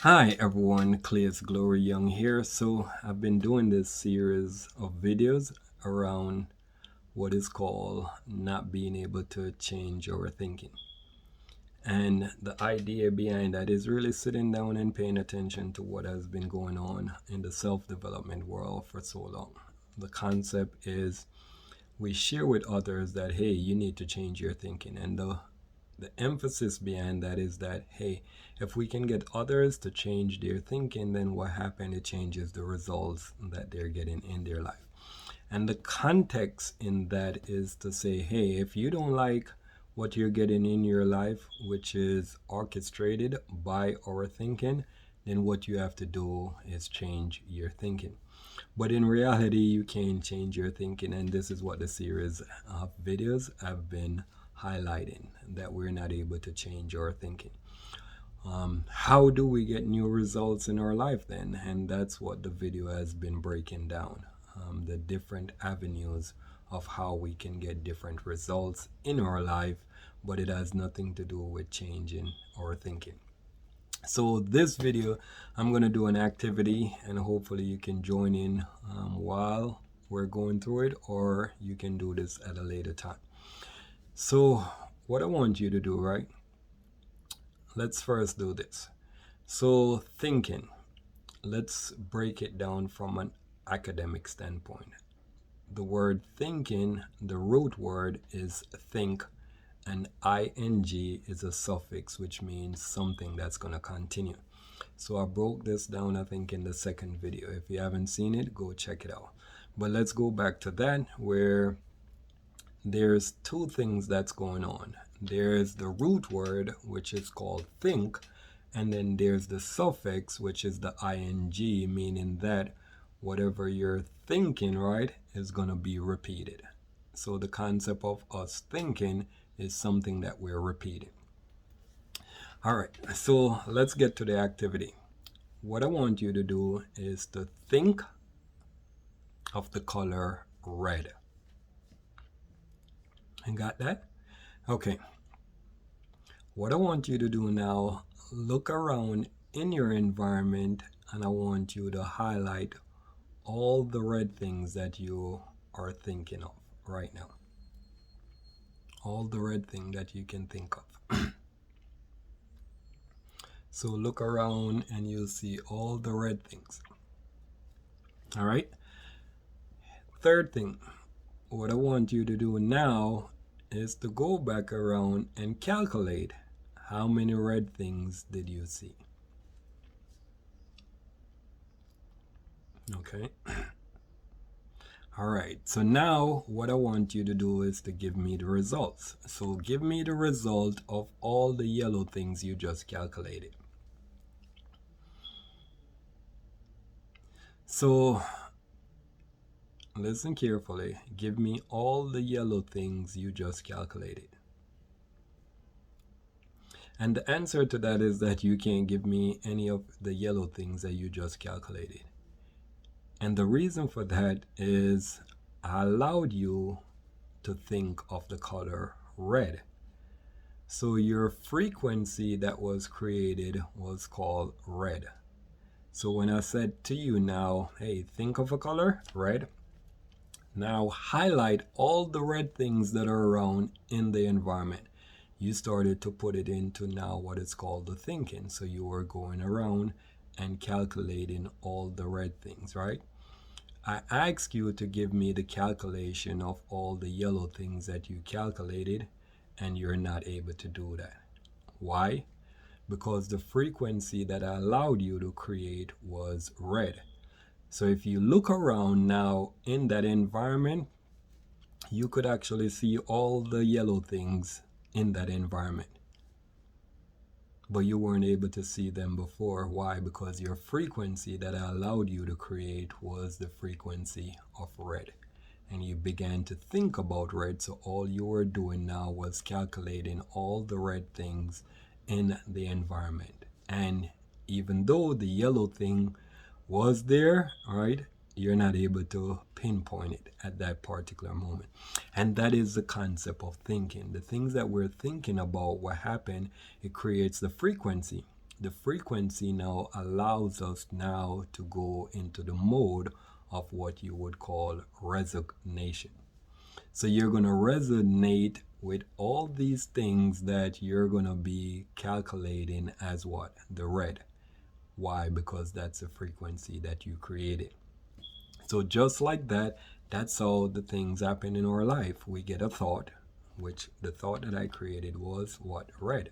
Hi everyone, Cleus Glory Young here. So I've been doing this series of videos around what is called not being able to change our thinking. And the idea behind that is really sitting down and paying attention to what has been going on in the self-development world for so long. The concept is we share with others that, hey, you need to change your thinking. And the emphasis behind that is that, hey, if we can get others to change their thinking, then what happens? It changes the results that they're getting in their life. And the context in that is to say, hey, if you don't like what you're getting in your life, which is orchestrated by our thinking, then what you have to do is change your thinking. But in reality, you can change your thinking, and this is what the series of videos have been highlighting, that we're not able to change our thinking. How do we get new results in our life then? And that's what the video has been breaking down, the different avenues of how we can get different results in our life, but it has nothing to do with changing our thinking. So this video, I'm going to do an activity, and hopefully you can join in while we're going through it, or you can do this at a later time. So what I want you to do, right? Let's first do this. So thinking, let's break it down from an academic standpoint. The word thinking, the root word is think, and ing is a suffix, which means something that's going to continue. So I broke this down, I think, in the second video. If you haven't seen it, go check it out. But let's go back to that, where there's two things that's going on. There's the root word, which is called think, and then there's the suffix, which is the ing, meaning that whatever you're thinking, right, is going to be repeated. So the concept of us thinking is something that we're repeating. All right, so let's get to the activity. What I want you to do is to think of the color red. You got that? Okay. What I want you to do now, look around in your environment, and I want you to highlight all the red things that you are thinking of right now. All the red things that you can think of. So look around and you'll see all the red things. All right. Third thing, what I want you to do now is to go back around and calculate how many red things did you see. Okay. All right, so now what I want you to do is to give me the results. So give me the result of all the yellow things you just calculated. So listen carefully. Give me all the yellow things you just calculated. And the answer to that is that you can't give me any of the yellow things that you just calculated. And the reason for that is I allowed you to think of the color red. So your frequency that was created was called red. So when I said to you now, hey, think of a color, red, now highlight all the red things that are around in the environment. You started to put it into now what is called the thinking. So you were going around and calculating all the red things, right? I asked you to give me the calculation of all the yellow things that you calculated, and you're not able to do that. Why? Because the frequency that I allowed you to create was red. So if you look around now in that environment, you could actually see all the yellow things in that environment. But you weren't able to see them before. Why? Because your frequency that I allowed you to create was the frequency of red. And you began to think about red, so all you were doing now was calculating all the red things in the environment. And even though the yellow thing was there, right, you're not able to pinpoint it at that particular moment. And that is the concept of thinking. The things that we're thinking about, what happened, it creates the frequency. The frequency now allows us now to go into the mode of what you would call resonation. So you're going to resonate with all these things that you're going to be calculating as what? The red. Why? Because that's the frequency that you created. So just like that, that's how the things happen in our life. We get a thought, which the thought that I created was what? Red.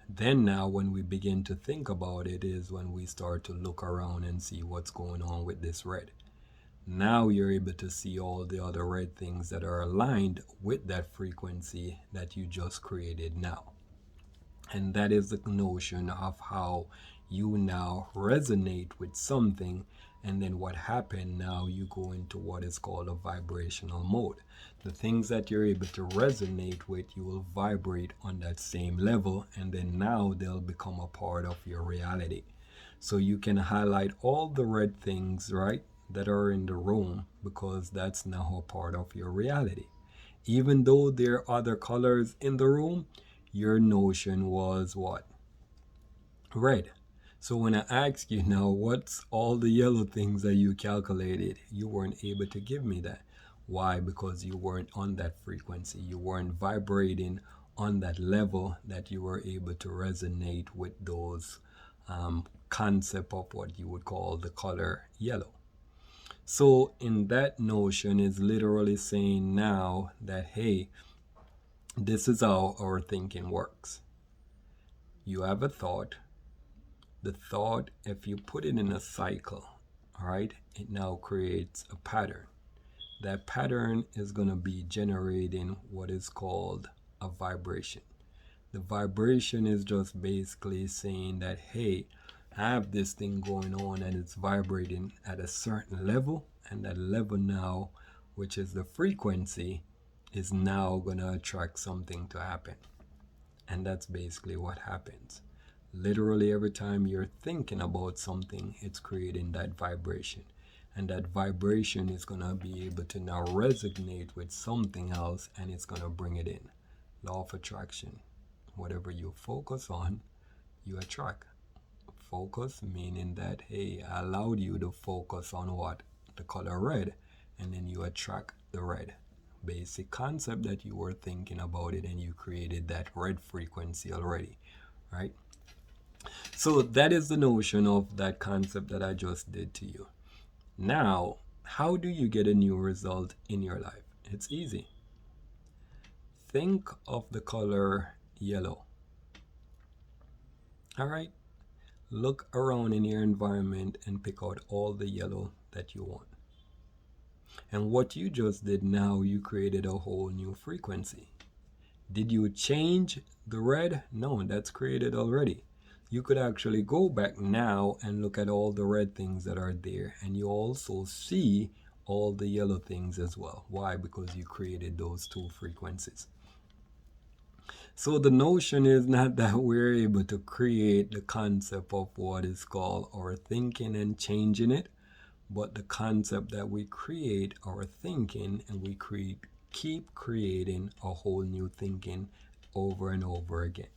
Then now when we begin to think about it is when we start to look around and see what's going on with this red. Now you're able to see all the other red things that are aligned with that frequency that you just created now. And that is the notion of how you now resonate with something, and then what happened now, you go into what is called a vibrational mode. The things that you're able to resonate with, you will vibrate on that same level, and then now they'll become a part of your reality. So you can highlight all the red things, right, that are in the room, because that's now a part of your reality. Even though there are other colors in the room, your notion was what? Red. So when I ask you now, what's all the yellow things that you calculated, you weren't able to give me that. Why? Because you weren't on that frequency. You weren't vibrating on that level that you were able to resonate with those concept of what you would call the color yellow. So in that notion is literally saying now that, hey, this is how our thinking works. You have a thought. The thought, if you put it in a cycle, all right, it now creates a pattern. That pattern is going to be generating what is called a vibration. The vibration is just basically saying that, hey, I have this thing going on and it's vibrating at a certain level, and that level now, which is the frequency, is now going to attract something to happen. And that's basically what happens. Literally every time you're thinking about something, it's creating that vibration. And that vibration is going to be able to now resonate with something else, and it's going to bring it in. Law of attraction. Whatever you focus on, you attract. Focus meaning that, hey, I allowed you to focus on what? The color red, and then you attract the red. Basic concept that you were thinking about it, and you created that red frequency already, right? So that is the notion of that concept that I just did to you. Now, how do you get a new result in your life? It's easy. Think of the color yellow. All right? Look around in your environment and pick out all the yellow that you want. And what you just did now, you created a whole new frequency. Did you change the red? No, that's created already. You could actually go back now and look at all the red things that are there, and you also see all the yellow things as well. Why? Because you created those two frequencies. So the notion is not that we're able to create the concept of what is called our thinking and changing it, but the concept that we create our thinking, and we keep creating a whole new thinking over and over again.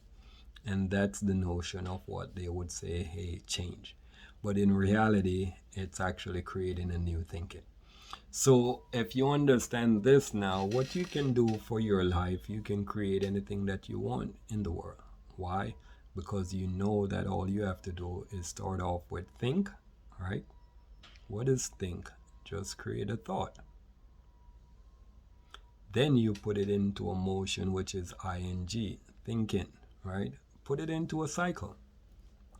And that's the notion of what they would say, hey, change. But in reality, it's actually creating a new thinking. So if you understand this now, what you can do for your life, you can create anything that you want in the world. Why? Because you know that all you have to do is start off with think, right? What is think? Just create a thought. Then you put it into a motion, which is ing, thinking, right? Put it into a cycle.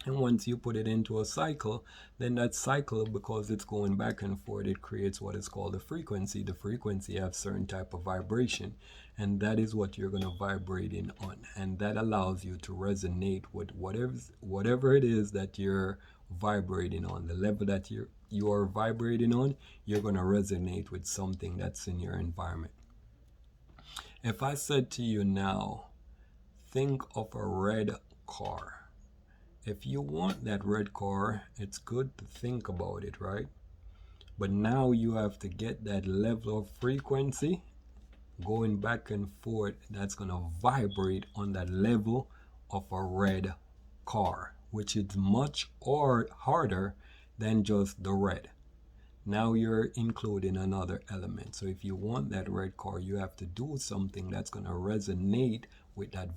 And once you put it into a cycle, then that cycle, because it's going back and forth, it creates what is called a frequency. The frequency has certain type of vibration, and that is what you're going to vibrate in on. And that allows you to resonate with whatever it is that you're vibrating on. The level that you are vibrating on, you're going to resonate with something that's in your environment. If I said to you now, think of a red car. If you want that red car, it's good to think about it, right? But now you have to get that level of frequency going back and forth that's going to vibrate on that level of a red car, which is much harder than just the red. Now you're including another element. So if you want that red car, you have to do something that's going to resonate with that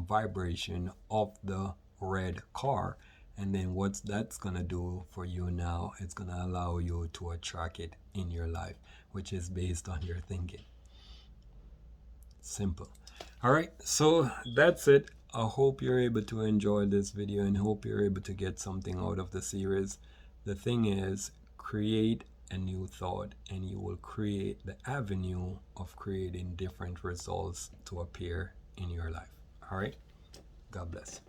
vibration of the red car. And then what that's going to do for you now, it's going to allow you to attract it in your life, which is based on your thinking. Simple. All right, so that's it. I hope you're able to enjoy this video and hope you're able to get something out of the series. The thing is, create a new thought and you will create the avenue of creating different results to appear in your life. All right, God bless.